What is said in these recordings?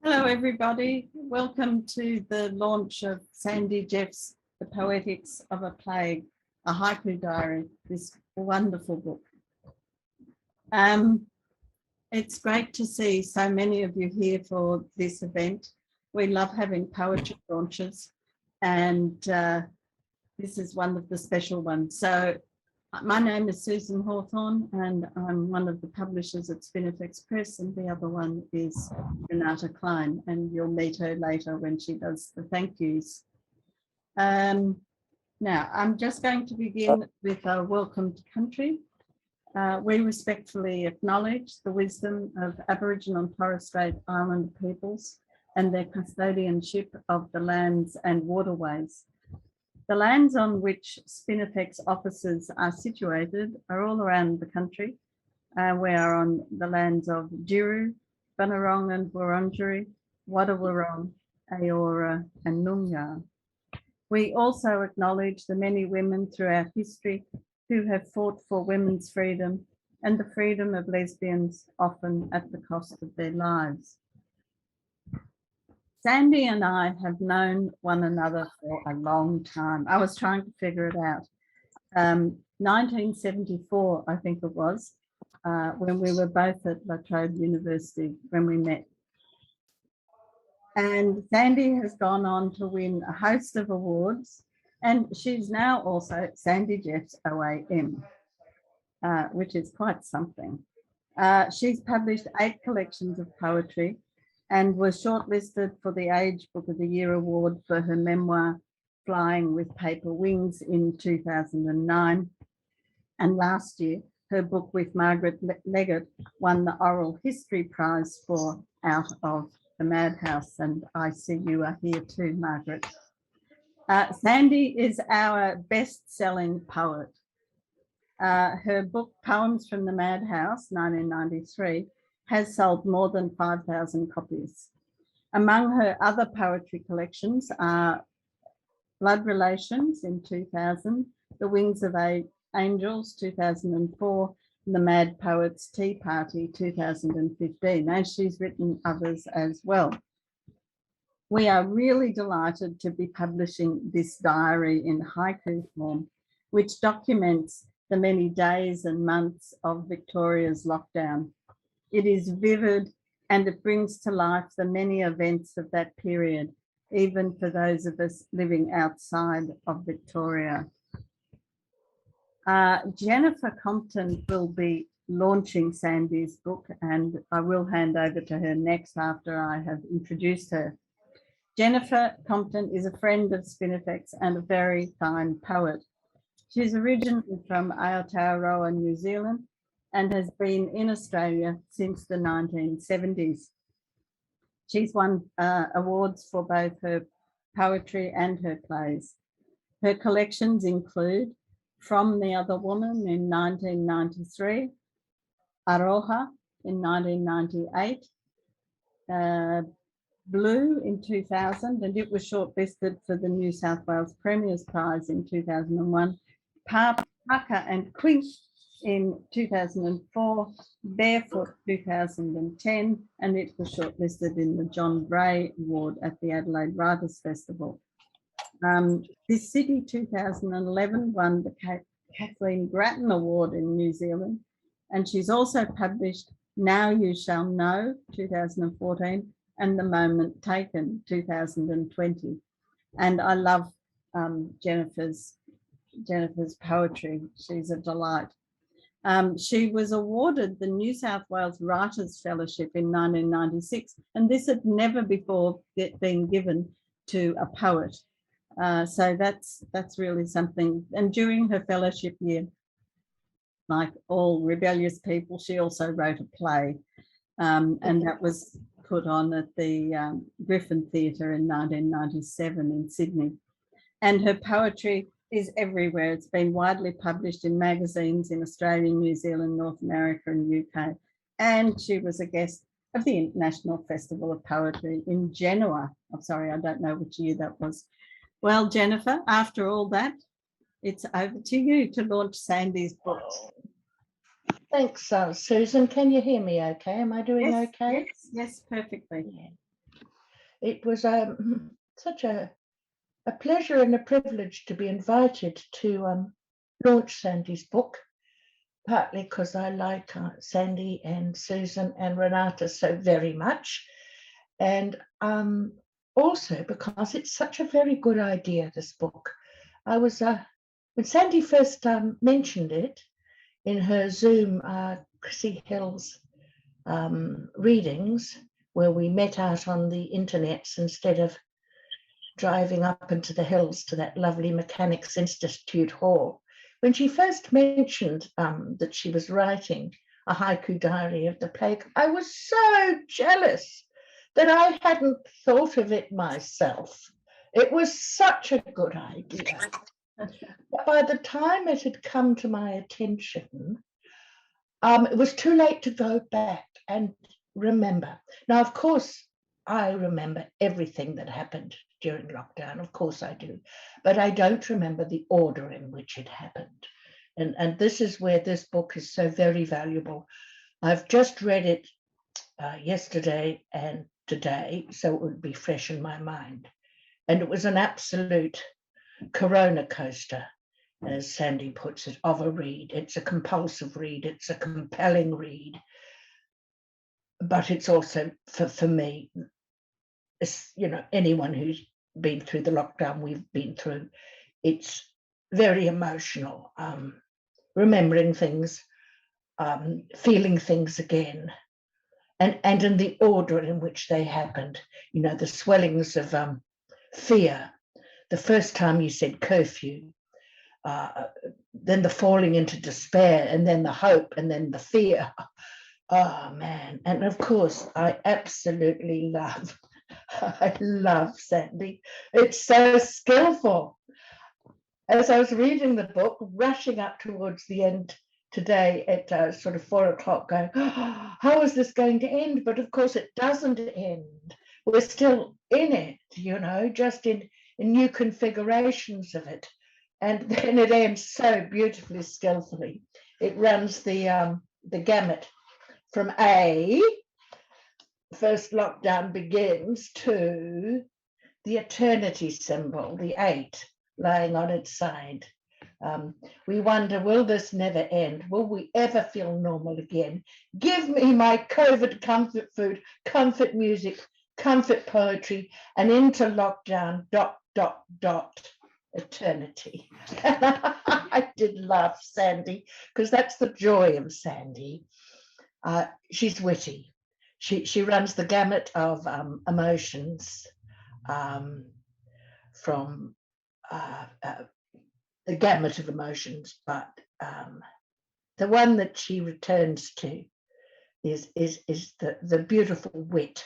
Hello, everybody. Welcome to the launch of Sandy Jeff's The Poetics of a Plague, a Haiku Diary, this wonderful book. It's great to see so many of you here for this event. We love having poetry launches, and this is one of the special ones. So my name is Susan Hawthorne, and I'm one of the publishers at Spinifex Press, and the other one is Renata Klein, and you'll meet her later when she does the thank yous. Now, I'm just going to begin with a welcome to country. We respectfully acknowledge the wisdom of Aboriginal and Torres Strait Islander peoples and their custodianship of the lands and waterways. The lands on which Spinifex offices are situated are all around the country. We are on the lands of Diru, Bunurong and Wurundjeri, Wadawurrung, Eora and Noongar. We also acknowledge the many women throughout history who have fought for women's freedom and the freedom of lesbians, often at the cost of their lives. Sandy and I have known one another for a long time. I was trying to figure it out. 1974, I think it was, when we were both at La Trobe University when we met. And Sandy has gone on to win a host of awards, and she's now also Sandy Jeff's OAM, which is quite something. She's published 8 collections of poetry and was shortlisted for the Age Book of the Year award for her memoir, Flying with Paper Wings, in 2009. And last year, her book with Margaret Leggett won the Oral History Prize for Out of the Madhouse. And I see you are here too, Margaret. Sandy is our best-selling poet. Her book, Poems from the Madhouse, 1993, has sold more than 5,000 copies. Among her other poetry collections are Blood Relations in 2000, The Wings of Angels 2004, and The Mad Poets Tea Party 2015, and she's written others as well. We are really delighted to be publishing this diary in haiku form, which documents the many days and months of Victoria's lockdown. It is vivid and it brings to life the many events of that period, even for those of us living outside of Victoria. Jennifer Compton will be launching Sandy's book, and I will hand over to her next after I have introduced her. Jennifer Compton is a friend of Spinifex and a very fine poet. She's originally from Aotearoa, New Zealand, and has been in Australia since the 1970s. She's won awards for both her poetry and her plays. Her collections include From the Other Woman in 1993, Aroha in 1998, Blue in 2000, and it was shortlisted for the New South Wales Premier's Prize in 2001, Parker and Quink in 2004, Barefoot 2010, and it was shortlisted in the John Bray Award at the Adelaide Writers' Festival. This city 2011 won the Kathleen Grattan Award in New Zealand, and she's also published Now You Shall Know 2014 and The Moment Taken 2020. And I love Jennifer's poetry. She's a delight. She was awarded the New South Wales Writers' Fellowship in 1996, and this had never before been given to a poet. So that's really something. And during her fellowship year, like all rebellious people, she also wrote a play, and that was put on at the Griffin Theatre in 1997 in Sydney. And her poetry is everywhere. It's been widely published in magazines in Australia, New Zealand, North America and UK. And she was a guest of the International Festival of Poetry in Genoa. I'm sorry, I don't know which year that was. Well, Jennifer, after all that, it's over to you to launch Sandy's book. Thanks, Susan. Can you hear me okay? Am I doing okay? Yes, perfectly. Yeah. It was such a pleasure and a privilege to be invited to launch Sandy's book, partly because I like Sandy and Susan and Renata so very much, and also because it's such a very good idea, this book. I was, when Sandy first mentioned it in her Zoom Chrissy Hill's readings, where we met out on the internets instead of driving up into the hills to that lovely Mechanics Institute hall. When she first mentioned that she was writing a haiku diary of the plague, I was so jealous that I hadn't thought of it myself. It was such a good idea. But by the time it had come to my attention, it was too late to go back and remember. Now, of course, I remember everything that happened during lockdown. Of course I do. But I don't remember the order in which it happened. And this is where this book is so very valuable. I've just read it yesterday and today, so it would be fresh in my mind. And it was an absolute corona coaster, as Sandy puts it, of a read. It's a compulsive read. It's a compelling read. But it's also, for me, it's, you know, anyone who's been through the lockdown we've been through, it's very emotional, remembering things, feeling things again, and in the order in which they happened. You know, the swellings of fear, the first time you said curfew, then the falling into despair, and then the hope, and then the fear. Oh man. And of course I absolutely love Sandy. It's so skillful. As I was reading the book, rushing up towards the end today at sort of 4 o'clock, going, oh, how is this going to end? But of course it doesn't end. We're still in it, you know, just in new configurations of it. And then it ends so beautifully, skillfully. It runs the gamut from A, first lockdown begins, to the eternity symbol, the 8, lying on its side. We wonder, will this never end? Will we ever feel normal again? Give me my COVID comfort food, comfort music, comfort poetry, and into lockdown, ... eternity. I did love Sandy, because that's the joy of Sandy. She's witty. She runs the gamut of emotions, from the gamut of emotions, but the one that she returns to is the beautiful wit.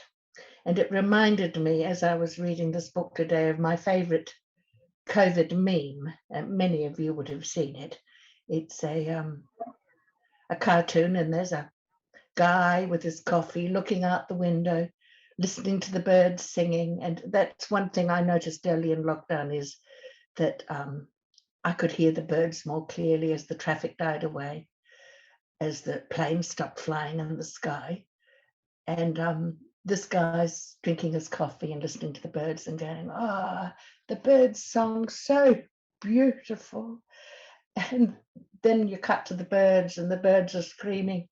And it reminded me, as I was reading this book today, of my favorite COVID meme, and many of you would have seen it. It's a cartoon, and there's a guy with his coffee looking out the window, listening to the birds singing. And that's one thing I noticed early in lockdown, is that I could hear the birds more clearly as the traffic died away, as the planes stopped flying in the sky. And this guy's drinking his coffee and listening to the birds and going, ah, the birds' song, so beautiful. And then you cut to the birds, and the birds are screaming,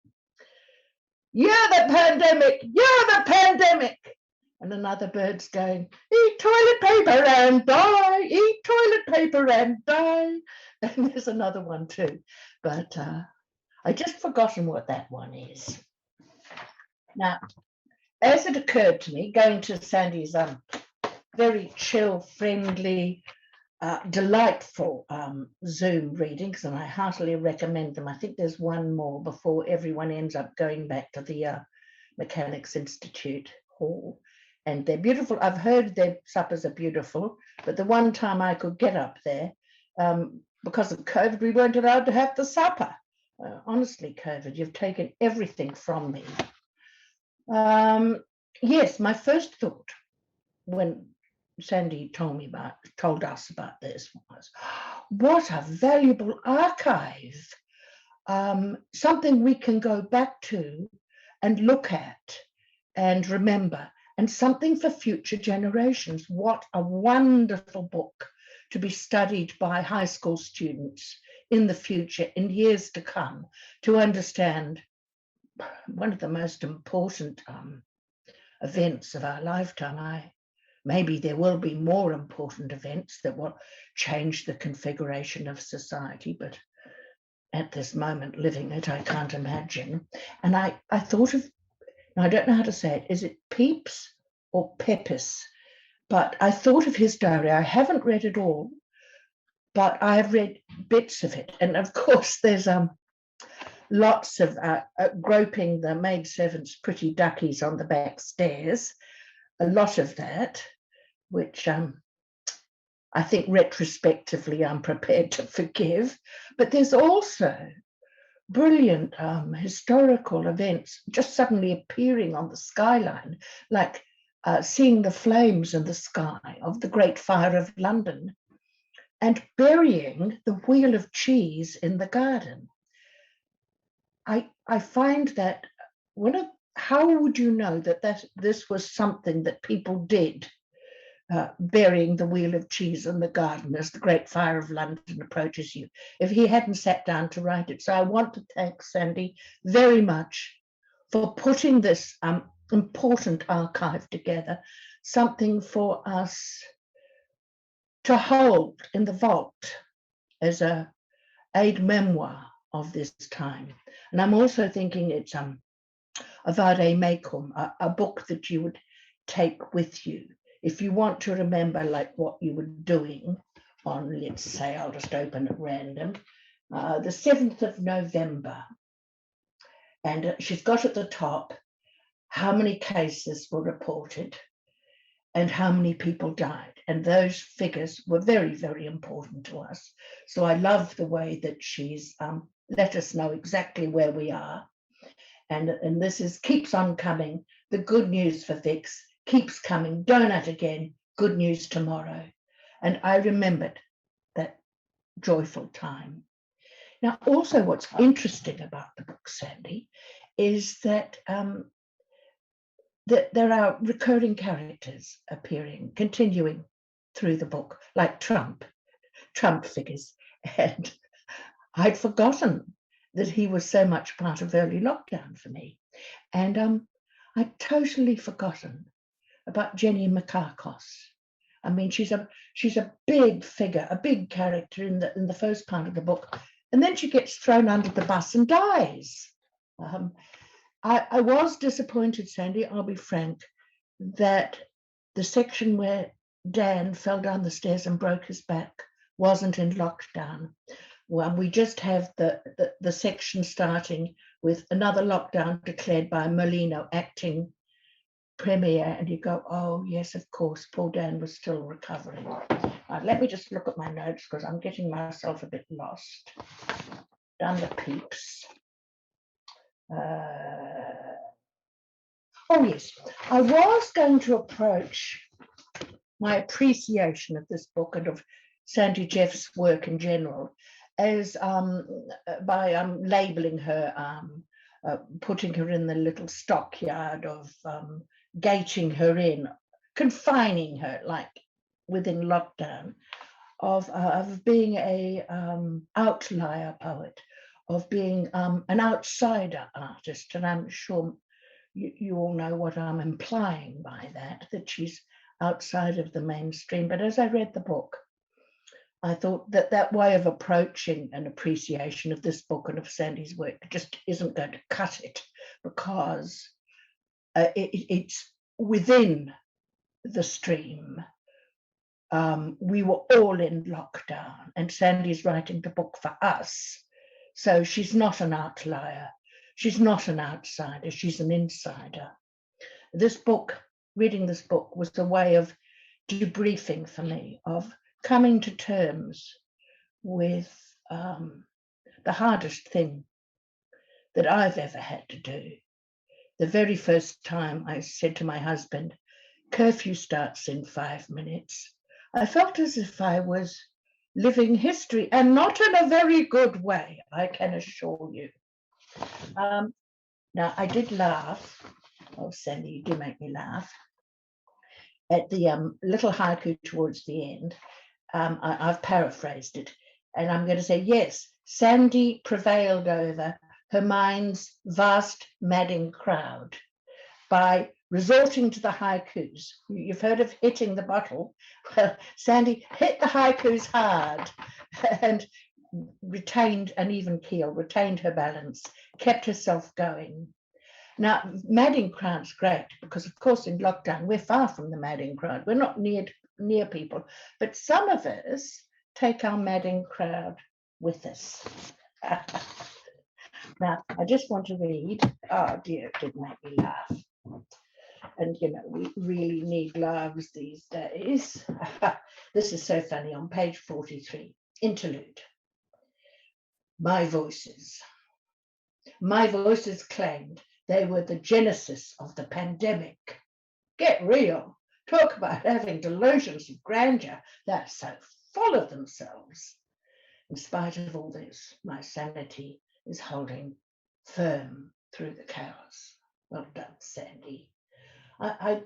you're the pandemic, you're the pandemic. And another bird's going, eat toilet paper and die, eat toilet paper and die. And there's another one too, but I just forgotten what that one is. Now, as it occurred to me, going to Sandy's very chill, friendly, delightful Zoom readings, and I heartily recommend them. I think there's one more before everyone ends up going back to the Mechanics Institute hall. And they're beautiful. I've heard their suppers are beautiful, but the one time I could get up there, because of COVID, we weren't allowed to have the supper. Honestly, COVID, you've taken everything from me. Yes, my first thought when Sandy told us about this was, what a valuable archive, something we can go back to and look at and remember. and something for future generations. What a wonderful book to be studied by high school students in the future, in years to come, to understand one of the most important events of our lifetime. Maybe there will be more important events that will change the configuration of society, but at this moment living it, I can't imagine. And I thought of, I don't know how to say it, is it Pepys or Pepys? But I thought of his diary. I haven't read it all, but I have read bits of it. And of course, there's lots of groping the maidservant's pretty duckies on the back stairs, a lot of that, which I think retrospectively I'm prepared to forgive. But there's also brilliant historical events just suddenly appearing on the skyline, like seeing the flames in the sky of the Great Fire of London and burying the wheel of cheese in the garden. I find that how would you know that this was something that people did, burying the wheel of cheese in the garden as the Great Fire of London approaches you, if he hadn't sat down to write it? So I want to thank Sandy very much for putting this important archive together, something for us to hold in the vault as a aid memoir of this time. And I'm also thinking it's a vade mecum, a book that you would take with you if you want to remember like what you were doing on, let's say, I'll just open at random, the 7th of November. And she's got at the top how many cases were reported and how many people died. And those figures were very, very important to us. So I love the way that she's let us know exactly where we are. And this keeps on coming. The good news for Vix keeps coming. Donut again, good news tomorrow. And I remembered that joyful time. Now, also what's interesting about the book, Sandy, is that there are recurring characters appearing, continuing through the book, like Trump figures. And I'd forgotten that he was so much part of early lockdown for me. And I'd totally forgotten about Jenny Makakos. I mean, she's a big figure, a big character in the first part of the book, and then she gets thrown under the bus and dies. I was disappointed, Sandy, I'll be frank, that the section where Dan fell down the stairs and broke his back wasn't in lockdown. Well, we just have the section starting with another lockdown declared by Molino acting premier, and you go, oh yes, of course, poor Dan was still recovering. Let me just look at my notes because I'm getting myself a bit lost. Done the peeps. Oh yes, I was going to approach my appreciation of this book and of Sandy Jeff's work in general as by labeling her, putting her in the little stockyard of gating her in, confining her like within lockdown, of being a outlier poet, of being an outsider artist. And I'm sure you all know what I'm implying by that she's outside of the mainstream. But as I read the book, I thought that way of approaching an appreciation of this book and of Sandy's work just isn't going to cut it, because it's within the stream. We were all in lockdown, and Sandy's writing the book for us. So she's not an outlier. She's not an outsider. She's an insider. This book, reading this book, was a way of debriefing for me, of coming to terms with the hardest thing that I've ever had to do. The very first time I said to my husband, curfew starts in 5 minutes, I felt as if I was living history, and not in a very good way, I can assure you. Now, I did laugh. Oh, Sandy, you do make me laugh. at the little haiku towards the end, I've paraphrased it, and I'm going to say, yes, Sandy prevailed over her mind's vast madding crowd by resorting to the haikus. You've heard of hitting the bottle. Well, Sandy hit the haikus hard and retained an even keel, retained her balance, kept herself going. Now, madding crowd's great because, of course, in lockdown, we're far from the madding crowd. We're not near people, but some of us take our madding crowd with us. Now, I just want to read, oh dear, it did make me laugh. And, you know, we really need laughs these days. This is so funny, on page 43, interlude. My voices claimed they were the genesis of the pandemic. Get real. Talk about having delusions of grandeur. They're so full of themselves. In spite of all this, my sanity is holding firm through the chaos. Well done, Sandy. I'd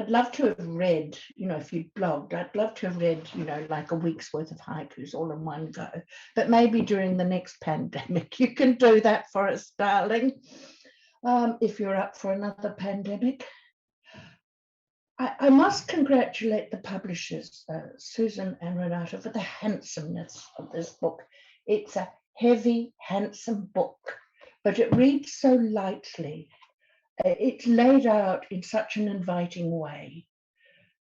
love to have read, you know, if you'd blogged, I'd love to have read, you know, like a week's worth of haikus all in one go. But maybe during the next pandemic, you can do that for us, darling, if you're up for another pandemic. I must congratulate the publishers, Susan and Renata, for the handsomeness of this book. It's a heavy, handsome book, but it reads so lightly. It's laid out in such an inviting way.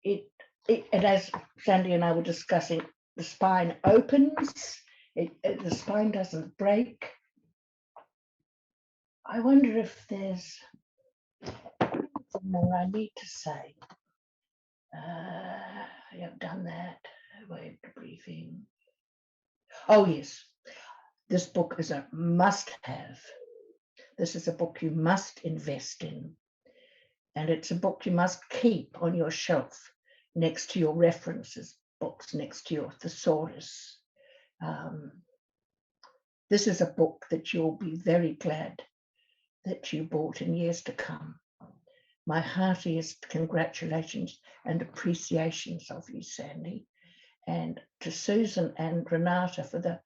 And as Sandy and I were discussing, the spine opens, the spine doesn't break. I wonder if there's something more I need to say. I have done that. Wait, briefing. Oh yes, this book is a must-have. This is a book you must invest in. And it's a book you must keep on your shelf next to your references books, next to your thesaurus. This is a book that you'll be very glad that you bought in years to come. My heartiest congratulations and appreciations of you, Sandy, and to Susan and Renata for the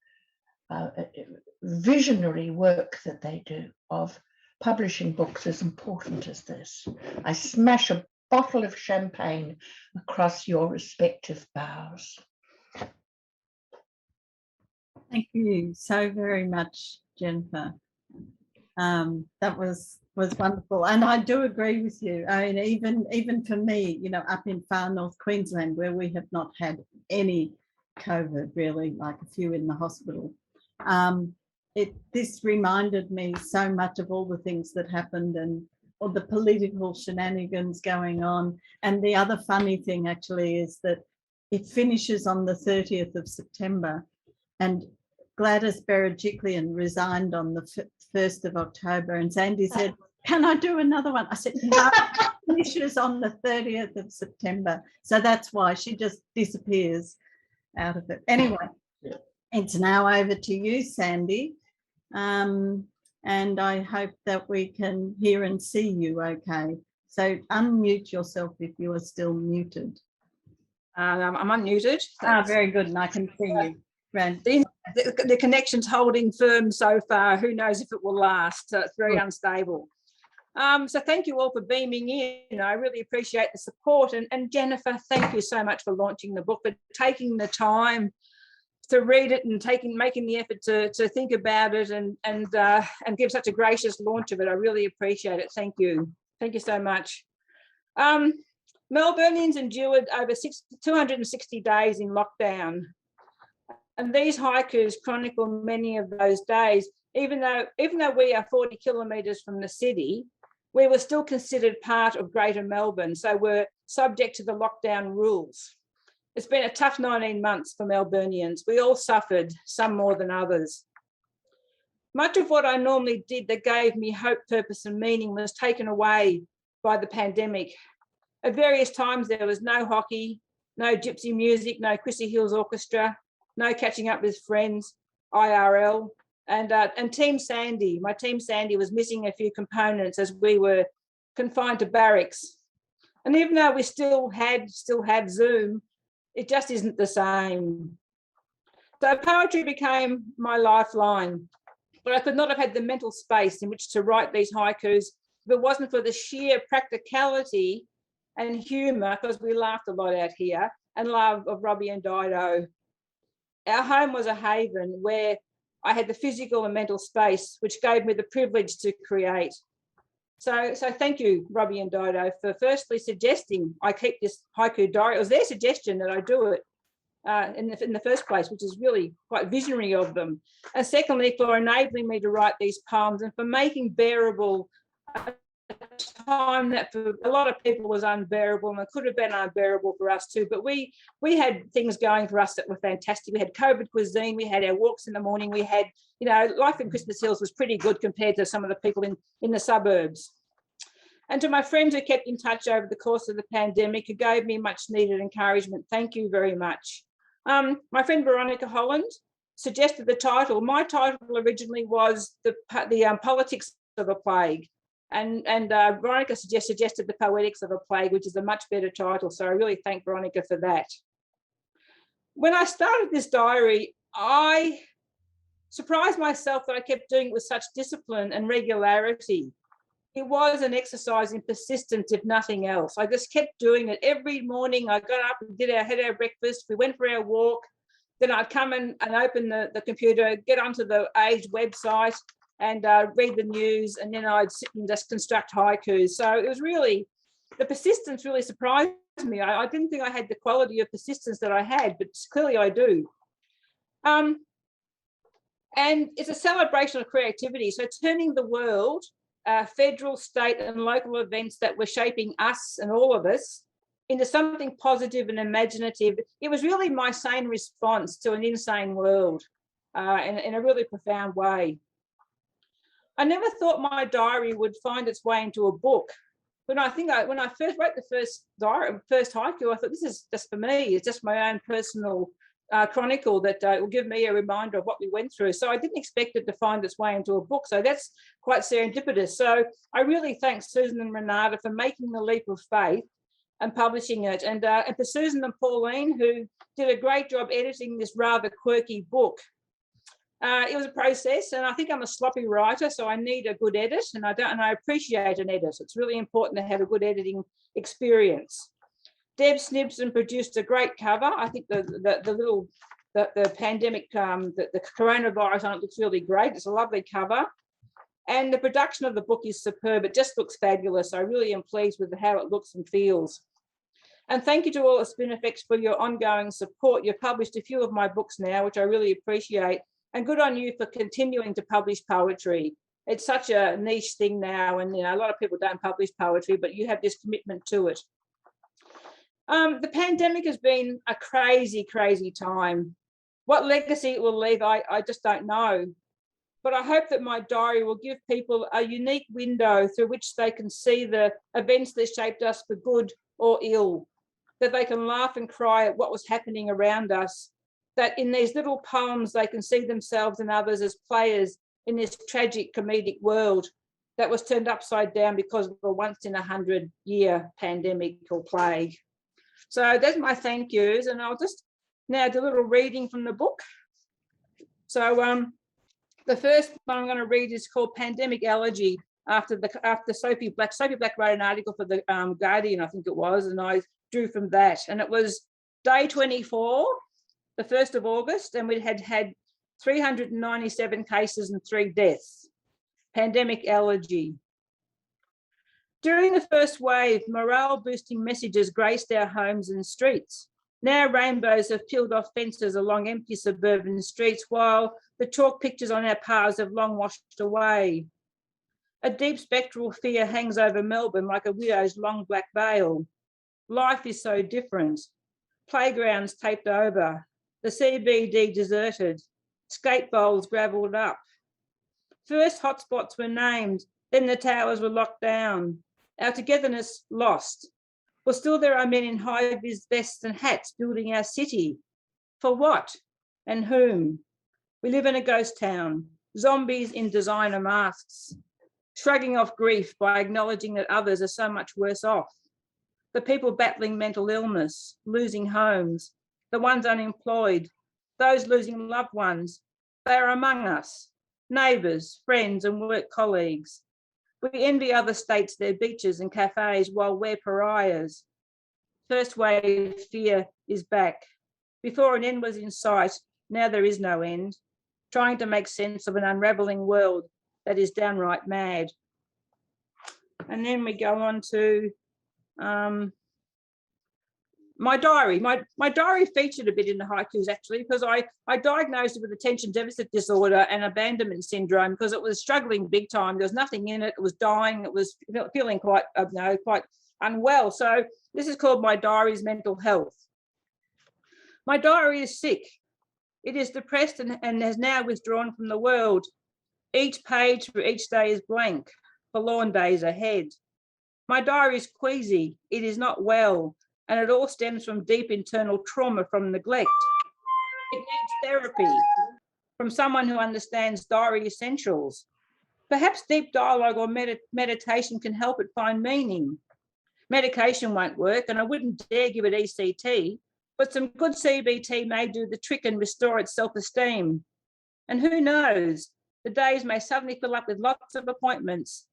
visionary work that they do of publishing books as important as this. I smash a bottle of champagne across your respective bows. Thank you so very much, Jennifer. That was wonderful, and I do agree with you. I mean, even for me, you know, up in far north Queensland, where we have not had any COVID, really, like a few in the hospital. This reminded me so much of all the things that happened and all the political shenanigans going on. And the other funny thing actually is that it finishes on the 30th of September, and Gladys Berejiklian resigned on the 1st of October, and Sandy said, can I do another one? I said, no, it finishes on the 30th of September. So that's why she just disappears out of it. Anyway, it's now over to you, Sandy. And I hope that we can hear and see you okay. So unmute yourself if you are still muted. I'm unmuted. Very good, and I can see you. The connection's holding firm so far. Who knows if it will last? So it's very unstable. So thank you all for beaming in. I really appreciate the support. And Jennifer, thank you so much for launching the book, for taking the time to read it and making the effort to think about it and give such a gracious launch of it. I really appreciate it. Thank you. Thank you so much. Melburnians endured over 260 days in lockdown. And these haikus chronicle many of those days. Even though we are 40 kilometres from the city, we were still considered part of Greater Melbourne, so we're subject to the lockdown rules. It's been a tough 19 months for Melburnians. We all suffered, some more than others. Much of what I normally did that gave me hope, purpose and meaning was taken away by the pandemic. At various times there was no hockey, no gypsy music, no Chrissy Hills Orchestra, no catching up with friends, IRL, and Team Sandy. My Team Sandy was missing a few components as we were confined to barracks. And even though we still have Zoom, it just isn't the same. So poetry became my lifeline, but I could not have had the mental space in which to write these haikus if it wasn't for the sheer practicality and humour, because we laughed a lot out here, and love of Robbie and Dido. Our home was a haven where I had the physical and mental space, which gave me the privilege to create. So thank you, Robbie and Dido, for firstly suggesting I keep this haiku diary. It was their suggestion that I do it in the first place, which is really quite visionary of them. And secondly, for enabling me to write these poems and for making bearable a time that for a lot of people was unbearable, and it could have been unbearable for us too. But we had things going for us that were fantastic. We had COVID cuisine, we had our walks in the morning, we had, you know, life in Christmas Hills was pretty good compared to some of the people in the suburbs. And to my friends who kept in touch over the course of the pandemic, who gave me much needed encouragement, thank you very much. My friend Veronica Holland suggested the title. My title originally was the Politics of a Plague. And Veronica suggested the Poetics of a Plague, which is a much better title. So I really thank Veronica for that. When I started this diary, I surprised myself that I kept doing it with such discipline and regularity. It was an exercise in persistence, if nothing else. I just kept doing it. Every morning I got up and had our breakfast. We went for our walk. Then I'd come and open the computer, get onto the Age website and read the news. And then I'd sit and just construct haikus. So it was really, the persistence really surprised me. I didn't think I had the quality of persistence that I had, but clearly I do. And it's a celebration of creativity. So turning the world, federal, state and local events that were shaping us and all of us into something positive and imaginative. It was really my sane response to an insane world in a really profound way. I never thought my diary would find its way into a book. When I first wrote the first haiku, I thought, this is just for me. It's just my own personal chronicle that will give me a reminder of what we went through. So I didn't expect it to find its way into a book. So that's quite serendipitous. So I really thank Susan and Renata for making the leap of faith and publishing it. And for Susan and Pauline, who did a great job editing this rather quirky book. It was a process, and I think I'm a sloppy writer, so I need a good edit, and I appreciate an edit. It's really important to have a good editing experience. Deb Snibson produced a great cover. I think the pandemic, the coronavirus on it looks really great. It's a lovely cover. And the production of the book is superb. It just looks fabulous. I really am pleased with how it looks and feels. And thank you to all at Spinifex for your ongoing support. You've published a few of my books now, which I really appreciate. And good on you for continuing to publish poetry. It's such a niche thing now, and a lot of people don't publish poetry, but you have this commitment to it. The pandemic has been a crazy, crazy time. What legacy it will leave, I just don't know. But I hope that my diary will give people a unique window through which they can see the events that shaped us for good or ill, that they can laugh and cry at what was happening around us, that in these little poems they can see themselves and others as players in this tragic comedic world that was turned upside down because of a once-in-a-100-year pandemic or plague. So that's my thank yous, and I'll just now do a little reading from the book. So the first one I'm going to read is called Pandemic Allergy, after Sophie Black. Sophie Black wrote an article for the Guardian, I think it was, and I drew from that. And it was day 24, the 1st of August, and we had 397 cases and 3 deaths. Pandemic Allergy. During the first wave, morale-boosting messages graced our homes and streets. Now rainbows have peeled off fences along empty suburban streets, while the chalk pictures on our paths have long washed away. A deep spectral fear hangs over Melbourne like a widow's long black veil. Life is so different. Playgrounds taped over, the CBD deserted, skate bowls gravelled up. First hotspots were named, then the towers were locked down. Our togetherness lost. Well, still there are men in high-vis vests and hats building our city. For what and whom? We live in a ghost town, zombies in designer masks, shrugging off grief by acknowledging that others are so much worse off. the people battling mental illness, losing homes, the ones unemployed, those losing loved ones. They are among us, neighbours, friends and work colleagues. We envy other states their beaches and cafes while we're pariahs. First wave fear is back. Before an end was in sight, now there is no end, trying to make sense of an unravelling world that is downright mad. And then we go on to my diary. My diary featured a bit in the haikus actually, because I diagnosed it with attention deficit disorder and abandonment syndrome because it was struggling big time. There was nothing in it. It was dying. It was feeling quite unwell. So this is called My Diary's Mental Health. My diary is sick. It is depressed and has now withdrawn from the world. Each page for each day is blank. Forlorn days ahead. My diary is queasy. It is not well. And it all stems from deep internal trauma from neglect. It needs therapy from someone who understands diary essentials. Perhaps deep dialogue or meditation can help it find meaning. Medication won't work, and I wouldn't dare give it ECT, but some good CBT may do the trick and restore its self-esteem. And who knows, the days may suddenly fill up with lots of appointments.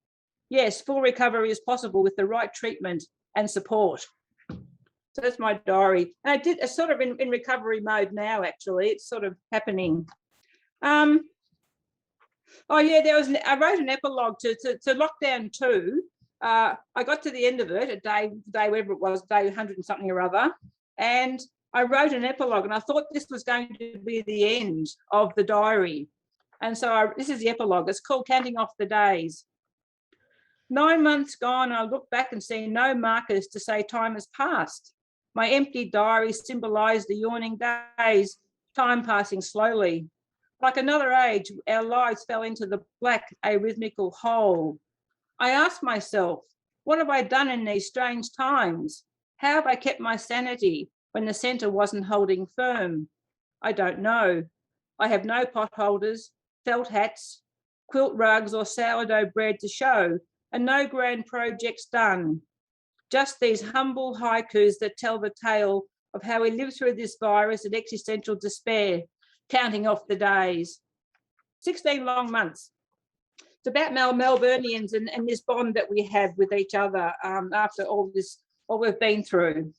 Yes, full recovery is possible with the right treatment and support. So that's my diary. And it's sort of in recovery mode now, actually. It's sort of happening. Oh yeah, I wrote an epilogue to lockdown 2. I got to the end of it at day whatever it was, day 100 and something or other. And I wrote an epilogue and I thought this was going to be the end of the diary. And so this is the epilogue. It's called Counting Off the Days. 9 months gone, I look back and see no markers to say time has passed. My empty diary symbolised the yawning days, time passing slowly. Like another age, our lives fell into the black, arrhythmical hole. I asked myself, what have I done in these strange times? How have I kept my sanity when the centre wasn't holding firm? I don't know. I have no pot holders, felt hats, quilt rugs or sourdough bread to show, and no grand projects done. Just these humble haikus that tell the tale of how we live through this virus in existential despair, counting off the days. 16 long months. It's about Melburnians and this bond that we have with each other after all we've been through.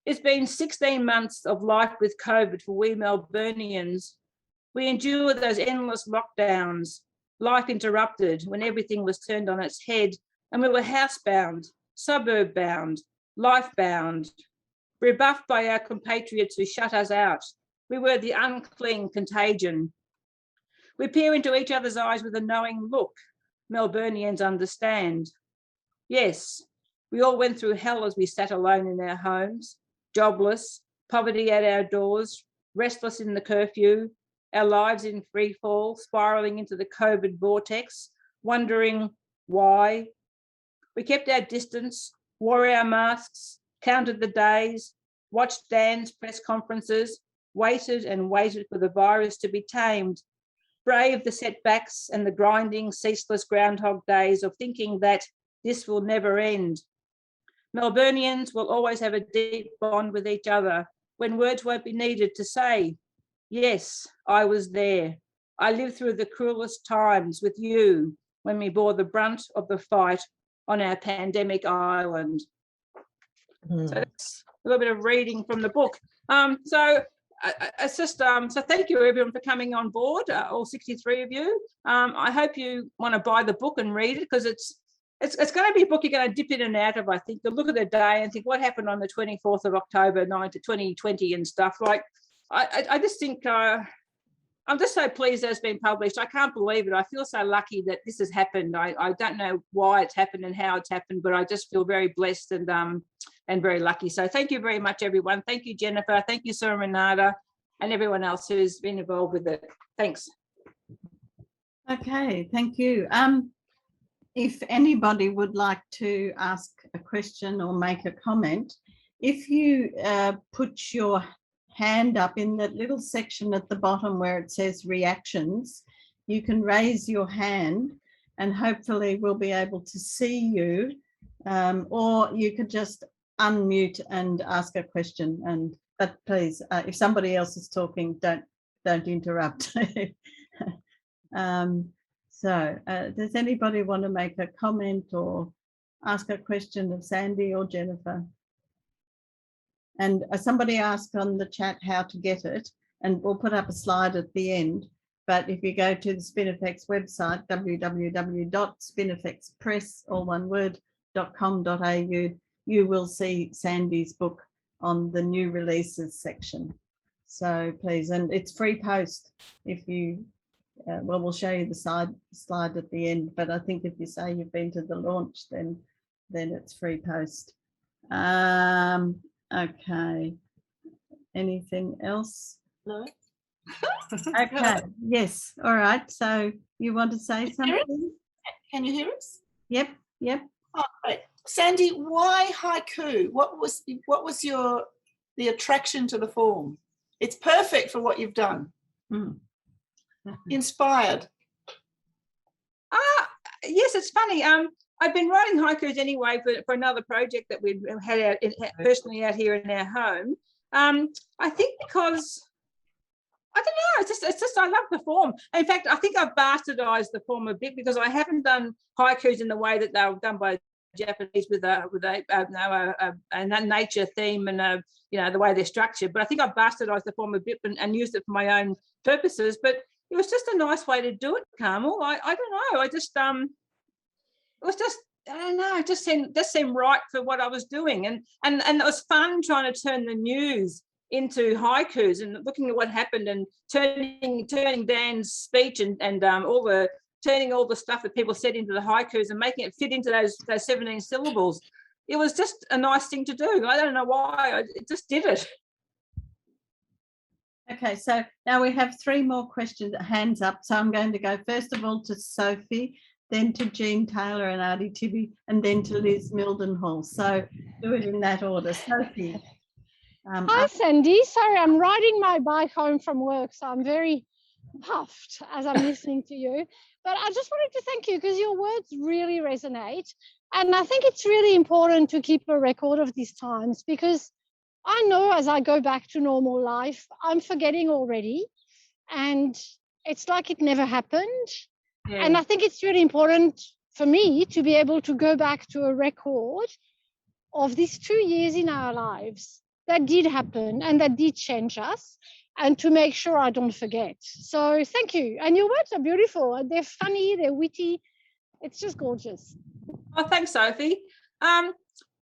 It's been 16 months of life with COVID for we Melburnians. We endured those endless lockdowns, life interrupted when everything was turned on its head, and we were housebound, suburb bound, life bound, rebuffed by our compatriots who shut us out. We were the unclean contagion. We peer into each other's eyes with a knowing look. Melburnians understand. Yes, we all went through hell as we sat alone in our homes, jobless, poverty at our doors, restless in the curfew, our lives in free fall, spiralling into the COVID vortex, wondering why. We kept our distance, wore our masks, counted the days, watched Dan's press conferences, waited and waited for the virus to be tamed, braved the setbacks and the grinding, ceaseless groundhog days of thinking that this will never end. Melburnians will always have a deep bond with each other when words won't be needed to say, yes, I was there. I lived through the cruelest times with you when we bore the brunt of the fight on our pandemic island. So that's a little bit of reading from the book. So thank you everyone for coming on board, all 63 of you. I hope you want to buy the book and read it because it's going to be a book you're going to dip in and out of, I think. To look at the day and think what happened on the 24th of October 2020 and stuff. Like, I just think I'm just so pleased that it's been published. I can't believe it. I feel so lucky that this has happened. I don't know why it's happened and how it's happened, but I just feel very blessed and very lucky. So thank you very much, everyone. Thank you, Jennifer. Thank you, Sir Renata, and everyone else who's been involved with it. Thanks. Okay, thank you. If anybody would like to ask a question or make a comment, if you put your hand up in that little section at the bottom where it says reactions, you can raise your hand and hopefully we'll be able to see you, or you could just unmute and ask a question. But please, if somebody else is talking, don't interrupt. Does anybody want to make a comment or ask a question of Sandy or Jennifer? And somebody asked on the chat how to get it, and we'll put up a slide at the end. But if you go to the Spinifex website, www.spinifexpress.com.au, you will see Sandy's book on the new releases section. So please, and it's free post. If you, well, we'll show you the slide at the end. But I think if you say you've been to the launch, then it's free post. Okay. Anything else? No. Okay. Yes. All right. So you want to say something? Can you hear us? Yep. Yep. Oh, great. Sandy, why haiku? What was the attraction to the form? It's perfect for what you've done. Inspired. Yes, it's funny. I've been writing haikus anyway for another project that we had out personally out here in our home. I think because I don't know, it's just I love the form. In fact, I think I've bastardized the form a bit because I haven't done haikus in the way that they were done by Japanese with a nature theme and the way they're structured. But I think I've bastardized the form a bit and used it for my own purposes. But it was just a nice way to do it, Carmel. I don't know. It was just I don't know. It just seemed right for what I was doing, and it was fun trying to turn the news into haikus and looking at what happened and turning Dan's speech and turning all the stuff that people said into the haikus and making it fit into those 17 syllables. It was just a nice thing to do. I don't know why. I just did it. Okay, so now we have 3 more questions, hands up. So I'm going to go first of all to Sophie, then to Jean Taylor and Artie Tibby, and then to Liz Mildenhall. So do it in that order. Sophie. Hi, Sandy. Sorry, I'm riding my bike home from work, so I'm very puffed as I'm listening to you. But I just wanted to thank you because your words really resonate. And I think it's really important to keep a record of these times because I know as I go back to normal life, I'm forgetting already. And it's like it never happened. Yeah. And I think it's really important for me to be able to go back to a record of these 2 years in our lives that did happen and that did change us, and to make sure I don't forget. So thank you. And your words are beautiful. They're funny, they're witty. It's just gorgeous. Oh, thanks, Sophie.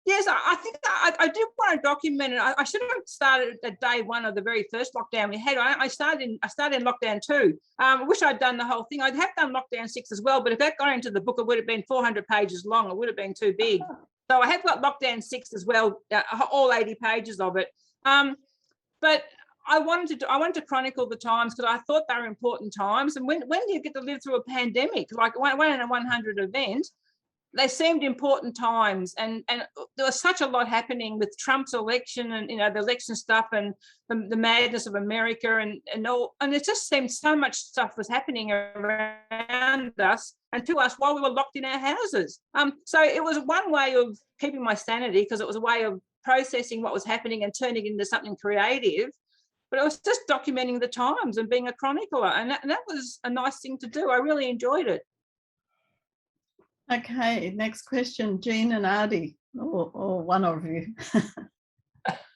Yes, I think I do want to document it. I should have started at day 1 of the very first lockdown we had. I started in lockdown 2. I wish I'd done the whole thing. I'd have done lockdown 6 as well, but if that got into the book, it would have been 400 pages long. It would have been too big. So I have got lockdown 6 as well, all 80 pages of it. But I wanted to chronicle the times because I thought they were important times. And when do you get to live through a pandemic, like one in a 100 event? They seemed important times, and there was such a lot happening with Trump's election and the election stuff and the madness of America and all, and it just seemed so much stuff was happening around us and to us while we were locked in our houses. So it was one way of keeping my sanity because it was a way of processing what was happening and turning it into something creative. But it was just documenting the times and being a chronicler, and that was a nice thing to do. I really enjoyed it. Okay, next question, Jean and Artie, or one of you.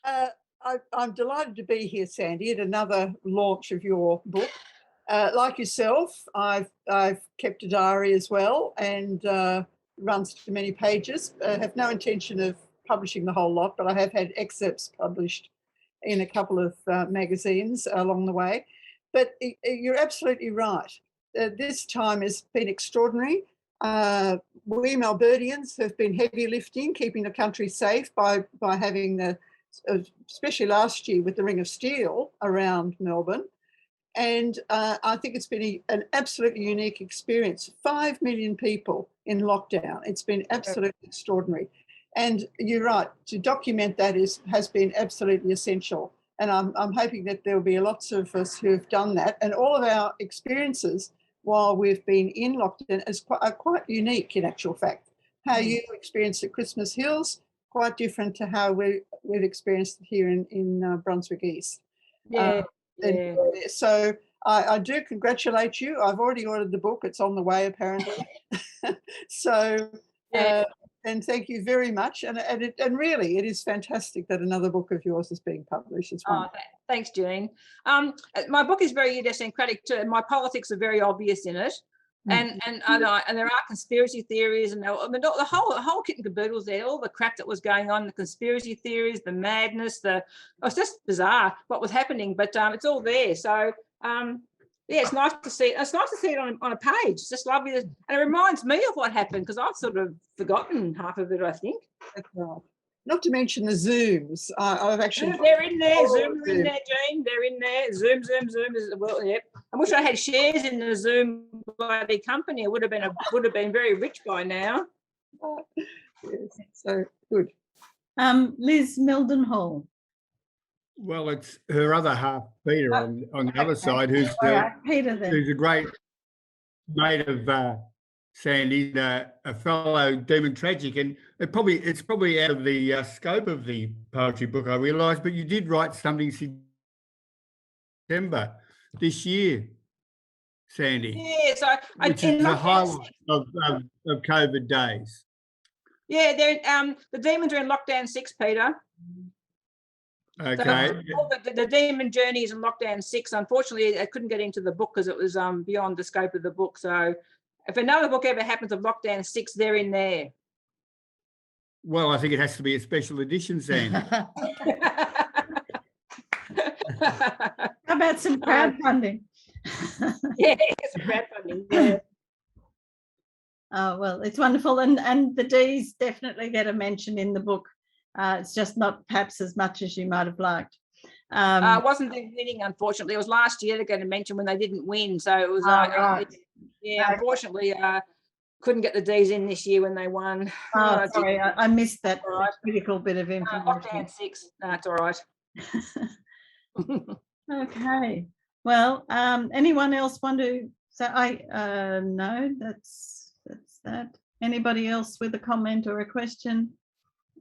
I'm delighted to be here, Sandy, at another launch of your book. Like yourself, I've kept a diary as well, and runs to many pages. I have no intention of publishing the whole lot, but I have had excerpts published in a couple of magazines along the way. But you're absolutely right. This time has been extraordinary. We Melburnians have been heavy lifting, keeping the country safe by having especially last year with the Ring of Steel around Melbourne. And I think it's been an absolutely unique experience. 5 million people in lockdown. It's been absolutely extraordinary. And you're right, to document that has been absolutely essential. And I'm hoping that there'll be lots of us who have done that. And all of our experiences while we've been in lockdown are quite unique in actual fact. How you experienced at Christmas Hills, quite different to how we've experienced it here in Brunswick East. Yeah, And yeah. so I do congratulate you. I've already ordered the book. It's on the way, apparently. So, Yeah. and thank you very much. And really, it is fantastic that another book of yours is being published. It's Oh, wonderful. thanks, Jean. My book is very idiosyncratic too. My politics are very obvious in it. And there are conspiracy theories, and I mean, the whole kit and caboodle there, all the crap that was going on, the conspiracy theories, the madness, it was just bizarre what was happening, but it's all there. So yeah, it's nice to see. It's nice to see it on a page. It's just lovely, and it reminds me of what happened because I've sort of forgotten half of it, I think. That's right. Not to mention the Zooms. I've actually. They're in there. Zoom are in there, Jane. They're in there. Zoom. Well, yep. I wish I had shares in the Zoom bloody company. I would have been very rich by now. Yes, so good. Liz Mildenhall. Well, it's her other half, Peter, on the other side, who's All right, Peter then. who's a great mate of Sandy, a fellow demon tragic, and it's probably out of the scope of the poetry book, I realise, but you did write something September this year, Sandy. Yeah, so which is the highlight of COVID days. Yeah, they're the demons are in lockdown 6, Peter. Okay. So the demon journey is in lockdown 6. Unfortunately, I couldn't get into the book because it was beyond the scope of the book. So if another book ever happens of lockdown 6, they're in there. Well, I think it has to be a special edition, Sandy. How about some crowdfunding? Yeah, some crowdfunding. Yeah. Oh, well, it's wonderful. And the Ds definitely get a mention in the book. It's just not perhaps as much as you might have liked. Wasn't the winning, unfortunately. It was last year they got to mention when they didn't win. So it was right. yeah, unfortunately, couldn't get the Ds in this year when they won. Oh, sorry, I missed that critical bit of information. Lockdown 6. No, it's all right. Okay. Well, anyone else want to say? No, that's that. Anybody else with a comment or a question?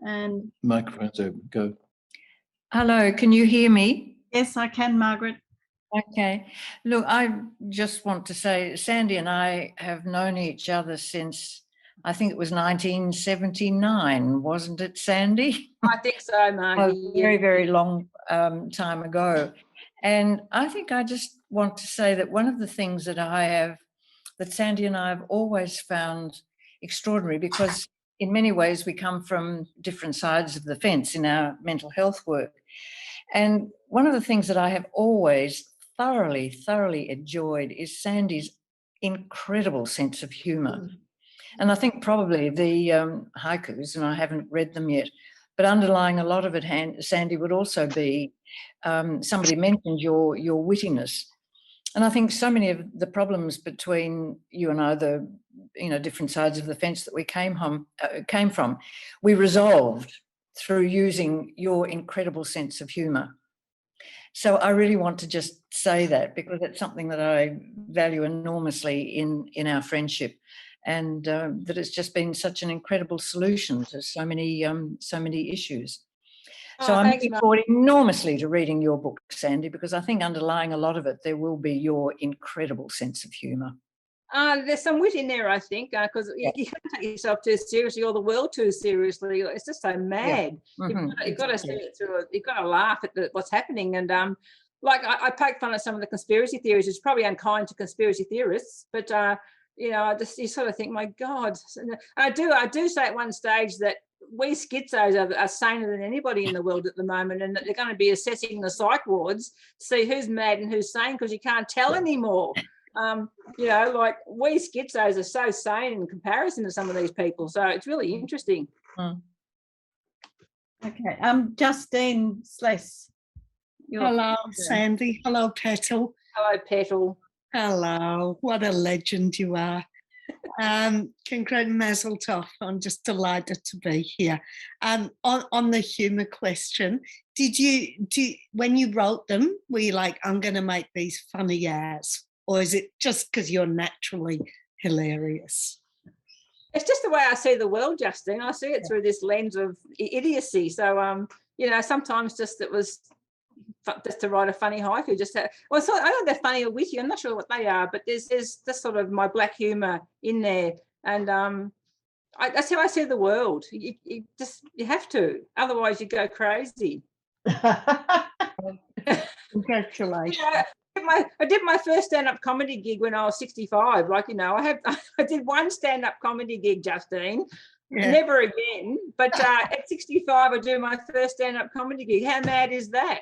And microphone's open. Go. Hello, can you hear me? Yes, I can, Margaret. Okay. Look, I just want to say Sandy and I have known each other since I think it was 1979, wasn't it, Sandy? I think so, Margie. A very, very long time ago. And I think I just want to say that one of the things that Sandy and I have always found extraordinary, because in many ways we come from different sides of the fence in our mental health work. And one of the things that I have always thoroughly enjoyed is Sandy's incredible sense of humour. And I think probably the haikus, and I haven't read them yet, but underlying a lot of it, Sandy, would also be, somebody mentioned your wittiness. And I think so many of the problems between you and I, the different sides of the fence that we came from, we resolved through using your incredible sense of humour. So I really want to just say that, because it's something that I value enormously in our friendship, and that it's just been such an incredible solution to so many issues. So I'm looking forward enormously to reading your book, Sandy, because I think underlying a lot of it, there will be your incredible sense of humour. There's some wit in there, I think, because you can't take yourself too seriously or the world too seriously. It's just so mad. Yeah. You've got to see it through. You've got to laugh at what's happening. And like I poke fun at some of the conspiracy theories. It's probably unkind to conspiracy theorists, but you sort of think, my God. I do say at one stage that we schizos are saner than anybody in the world at the moment, and that they're going to be assessing the psych wards to see who's mad and who's sane, because you can't tell anymore. Like we schizos are so sane in comparison to some of these people. So it's really interesting. Okay. Justine Sless. Hello, Sandy. Hello, Petal. Hello, Petal. Hello. What a legend you are. Congrats, Mazel Tov. I'm just delighted to be here. On the humour question, when you wrote them, were you like, I'm going to make these funny as? Or is it just because you're naturally hilarious? It's just the way I see the world, Justine. I see it through this lens of idiocy. So, you know, sometimes just it was just to write a funny haiku. Well, so I don't know if they're funny or witty. I'm not sure what they are, but there's just sort of my black humour in there, and that's how I see the world. You have to, otherwise you go crazy. Congratulations. I did my first stand-up comedy gig when I was 65. Like, you know, I did one stand-up comedy gig, Justine. Yeah. Never again. But at 65, I do my first stand-up comedy gig. How mad is that?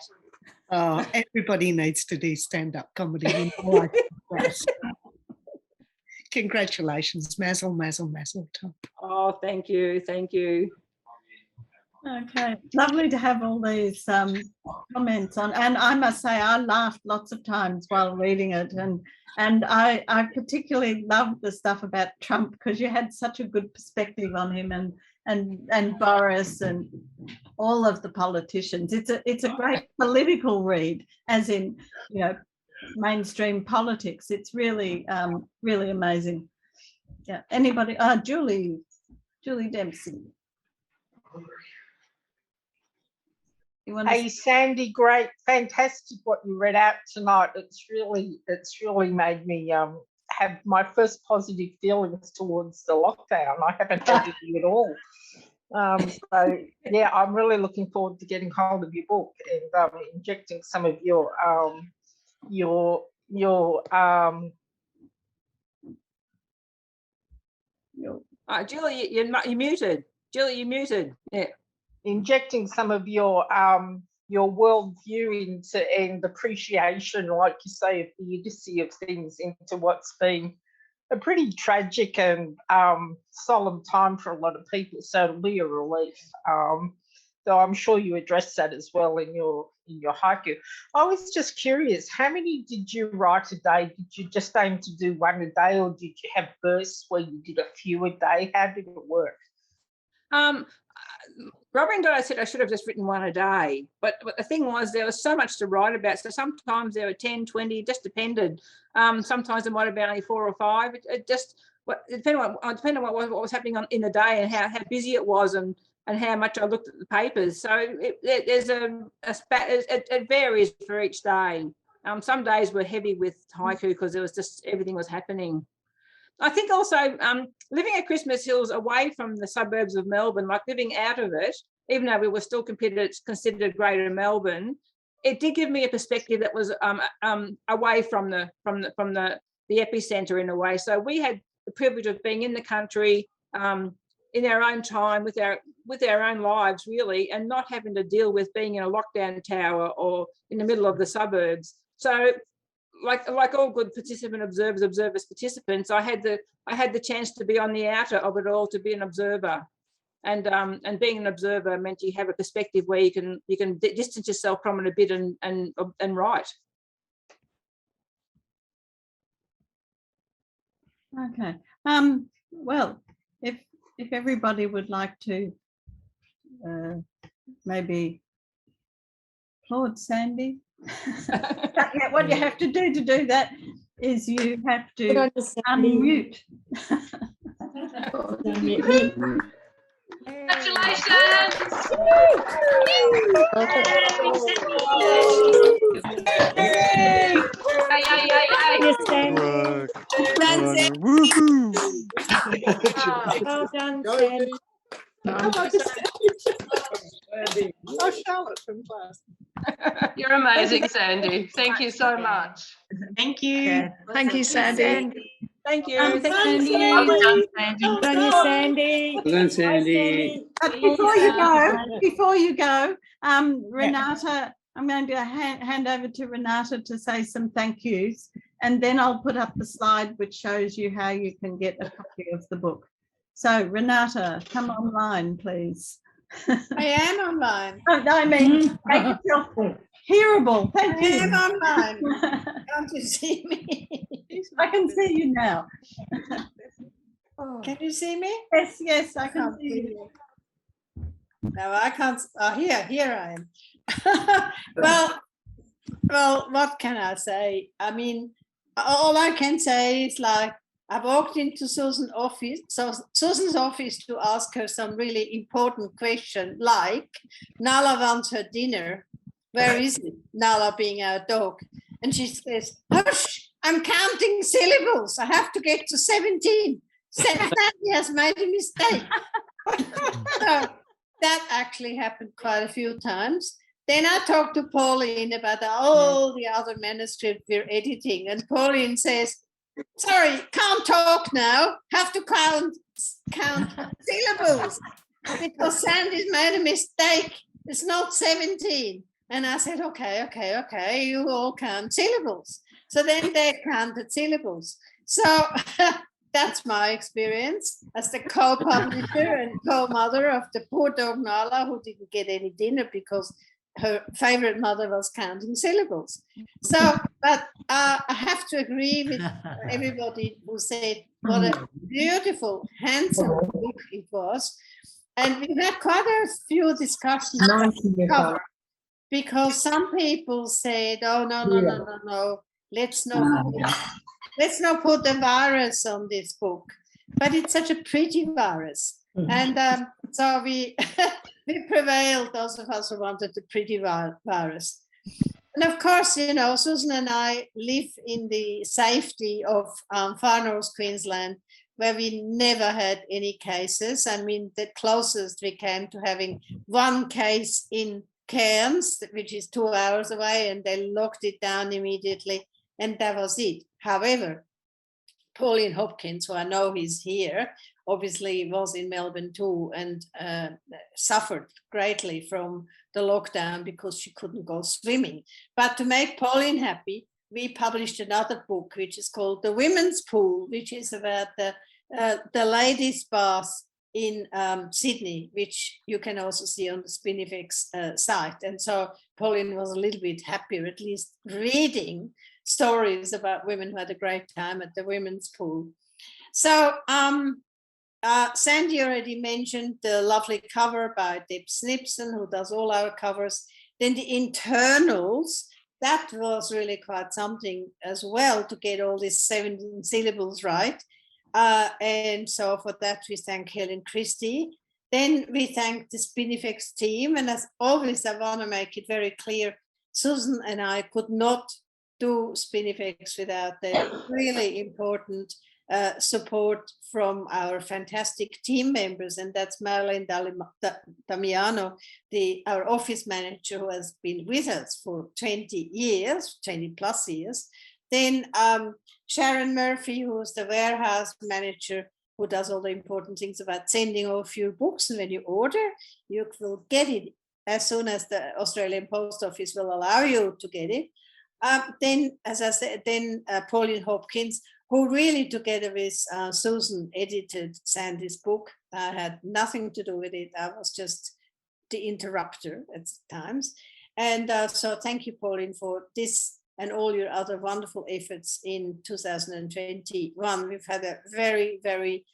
Oh, everybody needs to do stand-up comedy. Congratulations, Mazel, Mazel, Mazel. Oh, thank you. Thank you. Okay, lovely to have all these comments on, and I must say I laughed lots of times while reading it, and I particularly loved the stuff about Trump because you had such a good perspective on him and Boris and all of the politicians. It's a great political read, as in, you know, mainstream politics. It's really really amazing. Yeah. Anybody? Julie Dempsey. Hey Sandy, great, fantastic what you read out tonight. It's really made me have my first positive feelings towards the lockdown. I haven't had anything at all. So yeah, I'm really looking forward to getting hold of your book and injecting some of your Julie, you're muted. Julie, you're muted. Yeah. Injecting some of your worldview into and appreciation, like you say, of the idiocy of things into what's been a pretty tragic and solemn time for a lot of people. So it'll be a relief. Though I'm sure you addressed that as well in your haiku. I was just curious, how many did you write a day? Did you just aim to do one a day, or did you have bursts where you did a few a day? How did it work? Robin and I said I should have just written one a day, but the thing was there was so much to write about. So sometimes there were 10, 20, just depended. Sometimes it might have been only 4 or 5. It just depended on what was happening in the day and how busy it was and how much I looked at the papers. So it varies for each day. Some days were heavy with haiku because there was just everything was happening. I think also living at Christmas Hills away from the suburbs of Melbourne, like living out of it, even though we were still considered Greater Melbourne, it did give me a perspective that was away from the epicenter in a way. So we had the privilege of being in the country, in our own time, with our own lives really, and not having to deal with being in a lockdown tower or in the middle of the suburbs. So like all good participants, I had the chance to be on the outer of it all, to be an observer, and being an observer meant you have a perspective where you can distance yourself from it a bit and write. Okay. Well, if everybody would like to maybe applaud Sandy. What you have to do that is you have to unmute. Congratulations! Well done, Sandy. Oh, Charlotte from class. You're amazing, Sandy. Thank you so much. Thank you. Yeah. Thank you, Sandy. Thank you. Well done, Sandy. Well done, Sandy. Well done, Sandy. Before you go, Renata, I'm going to hand over to Renata to say some thank yous, and then I'll put up the slide which shows you how you can get a copy of the book. So Renata, come online, please. I am online. Oh, no, I mean, make yourself hearable. Thank you. I am online. Can't you see me? I can see you now. Can you see me? Yes, I can see you. No, I can't. Oh, here I am. Well, what can I say? I mean, all I can say is like I walked into Susan's office to ask her some really important question, like Nala wants her dinner. Where is it? Nala being our dog. And she says, hush, I'm counting syllables. I have to get to 17. Sandy has made a mistake. So that actually happened quite a few times. Then I talked to Pauline about all the other manuscripts we're editing. And Pauline says, sorry, can't talk now. Have to count syllables because Sandy's made a mistake. It's not 17. And I said, okay, you all count syllables. So then they counted syllables. So that's my experience as the co-publisher and co-mother of the poor dog Nala, who didn't get any dinner because her favorite mother was counting syllables. So, but I have to agree with everybody who said what a beautiful, handsome book it was. And we had quite a few discussions about the cover, because some people said, oh, no, let's not put a virus on this book. But it's such a pretty virus. And so we we prevailed, those of us who wanted the pretty virus. And of course, you know, Susan and I live in the safety of far north Queensland, where we never had any cases. I mean, the closest we came to having one case in Cairns, which is 2 hours away, and they locked it down immediately, and that was it. However, Pauline Hopkins, who I know is here, obviously was in Melbourne too, and suffered greatly from the lockdown because she couldn't go swimming. But to make Pauline happy, we published another book, which is called The Women's Pool, which is about the ladies' bath in Sydney, which you can also see on the Spinifex site. And so Pauline was a little bit happier, at least reading stories about women who had a great time at the women's pool. So Sandy already mentioned the lovely cover by Deb Snipson, who does all our covers. Then the internals, that was really quite something as well, to get all these 17 syllables right. And so for that, we thank Helen Christie. Then we thank the Spinifex team. And as always, I want to make it very clear, Susan and I could not do Spinifex without the really important support from our fantastic team members. And that's Marilyn Damiano, our office manager, who has been with us for 20 years, 20 plus years. Then Sharon Murphy, who's the warehouse manager, who does all the important things about sending off your books. And when you order, you will get it as soon as the Australian Post Office will allow you to get it. Then, as I said, Pauline Hopkins, who really together with Susan edited Sandy's book. I had nothing to do with it. I was just the interrupter at times. And so thank you, Pauline, for this and all your other wonderful efforts in 2021. We've had a very, very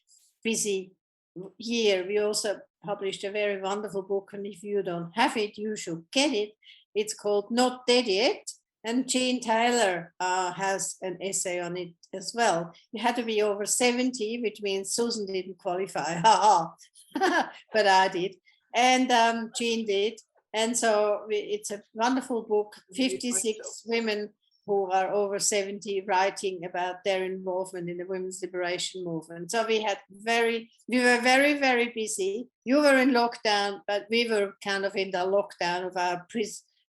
busy year. We also published a very wonderful book, and if you don't have it, you should get it. It's called Not Dead Yet, and Jean Taylor has an essay on it as well. You had to be over 70, which means Susan didn't qualify, but I did, and Jean did. And so it's a wonderful book, 56 women who are over 70 writing about their involvement in the women's liberation movement. So we were very, very busy. You were in lockdown, but we were kind of in the lockdown of our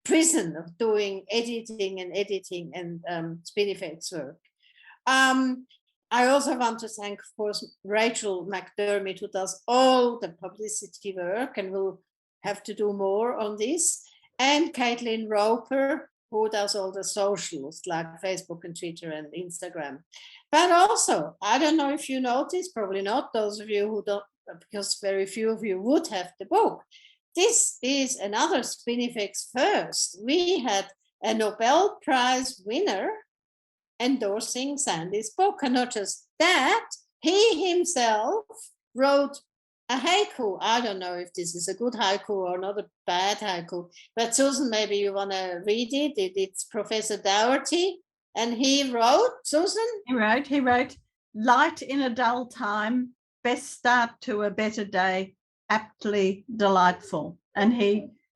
prison of doing editing and Spinifex work. I also want to thank, of course, Rachel McDermott, who does all the publicity work and will have to do more on this, and Caitlin Roper, who does all the socials like Facebook and Twitter and Instagram. But also, I don't know if you noticed, probably not, those of you who don't, because very few of you would have the book. This is another Spinifex first. We had a Nobel Prize winner endorsing Sandy's book, and not just that, he himself wrote a haiku. I don't know if this is a good haiku or not a bad haiku, but Susan, maybe you want to read it. It's Professor Dougherty, and he wrote, Susan? He wrote, light in a dull time, best start to a better day, aptly delightful. And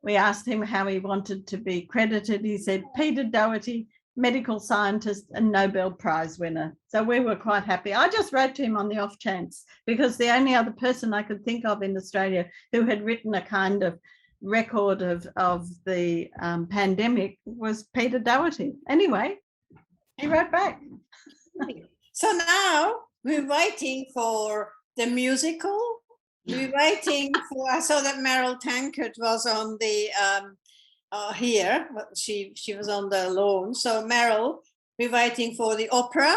we asked him how he wanted to be credited. He said Peter Doherty, medical scientist and Nobel Prize winner. So we were quite happy. I just wrote to him on the off chance, because the only other person I could think of in Australia who had written a kind of record of the pandemic was Peter Doherty. Anyway, he wrote back. So now we're waiting for the musical. We're waiting for, I saw that Meryl Tankard was on the here, she was on the lawn. So Meryl, we're waiting for the opera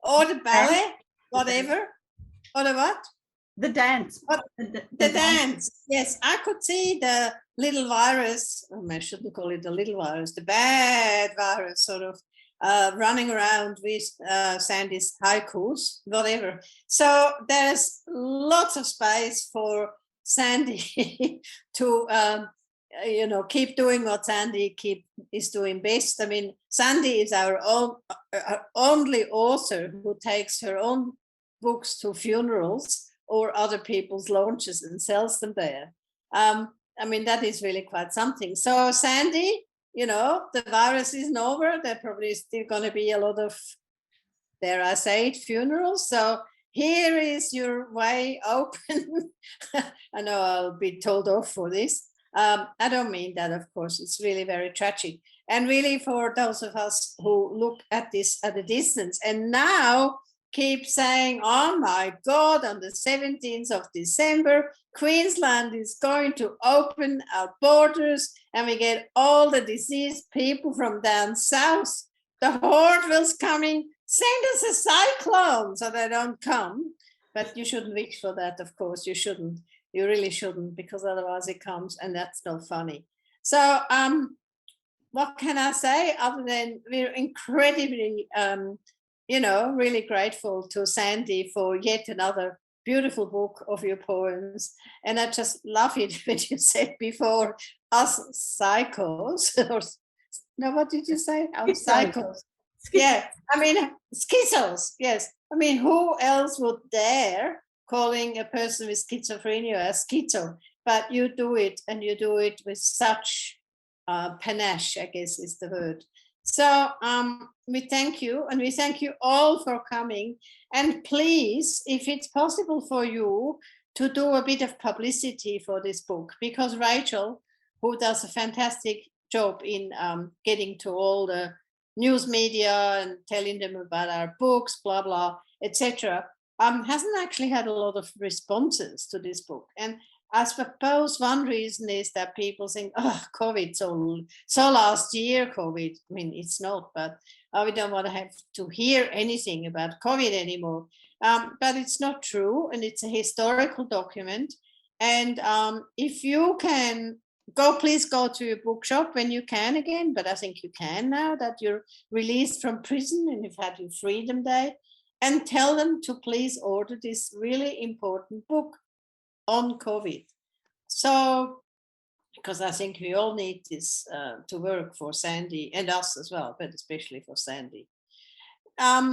or the ballet, whatever. Or the what? The dance. The dance. Yes, I could see the little virus, I shouldn't call it the little virus, the bad virus sort of running around with Sandy's haikus, whatever. So there's lots of space for Sandy to keep doing what Sandy is doing best. I mean, Sandy is our only author who takes her own books to funerals or other people's launches and sells them there. I mean, that is really quite something. So Sandy, the virus isn't over. There probably is still going to be a lot of, dare I say it, funerals. So here is your way open. I know I'll be told off for this. I don't mean that, of course. It's really very tragic. And really for those of us who look at this at a distance and now keep saying, oh my God, on the 17th of December, Queensland is going to open our borders and we get all the diseased people from down south. The Hornbills coming, send us a cyclone so they don't come. But you shouldn't wish for that, of course. You shouldn't. You really shouldn't, because otherwise it comes and that's not funny. So what can I say other than we're incredibly, really grateful to Sandy for yet another beautiful book of your poems. And I just love it when you said before, us psychos. No, what did you say? Psychos. Yeah, I mean, schizos, yes. I mean, who else would dare calling a person with schizophrenia a schizo? But you do it, and you do it with such panache, I guess is the word. So we thank you, and we thank you all for coming. And please, if it's possible for you to do a bit of publicity for this book, because Rachel, who does a fantastic job in getting to all the news media and telling them about our books, blah, blah, etc., hasn't actually had a lot of responses to this book. And I suppose one reason is that people think, oh, COVID, so last year, COVID. I mean, it's not, but we don't want to have to hear anything about COVID anymore. But it's not true, and it's a historical document. And if you can please go to your bookshop when you can again, but I think you can now that you're released from prison and you've had your Freedom Day, and tell them to please order this really important book on COVID. So, because I think we all need this to work for Sandy and us as well, but especially for Sandy.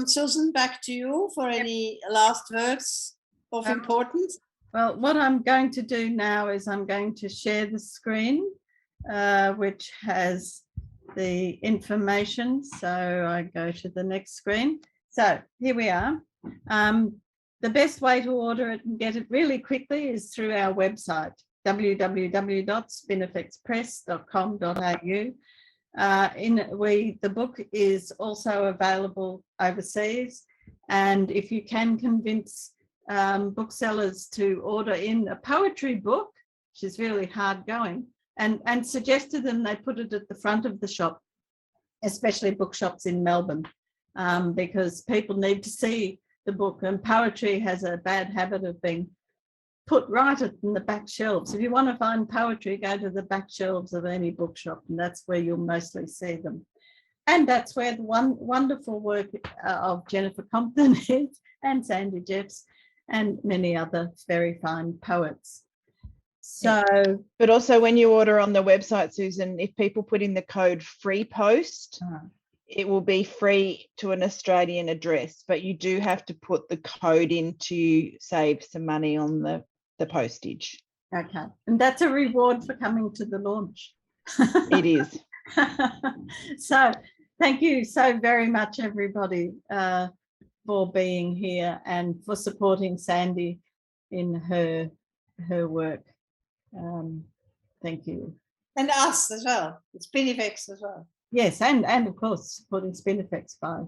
Susan, back to you for any last words of importance. Well, what I'm going to do now is I'm going to share the screen, which has the information. So I go to the next screen. So here we are. The best way to order it and get it really quickly is through our website, www.spinifexpress.com.au. The book is also available overseas, and if you can convince booksellers to order in a poetry book, which is really hard going, and suggest to them they put it at the front of the shop, especially bookshops in Melbourne, because people need to see the book, and poetry has a bad habit of being put right in the back shelves. If you want to find poetry, go to the back shelves of any bookshop, and that's where you'll mostly see them. And that's where the wonderful work of Jennifer Compton is, and Sandy Jeffs, and many other very fine poets. So, but also when you order on the website, Susan, if people put in the code free post, it will be free to an Australian address, but you do have to put the code in to save some money on the postage. Okay, and that's a reward for coming to the launch. It is. So thank you so very much, everybody, for being here and for supporting Sandy in her work. Thank you. And us as well. It's Spinifex as well. Yes, and of course supporting Spinifex by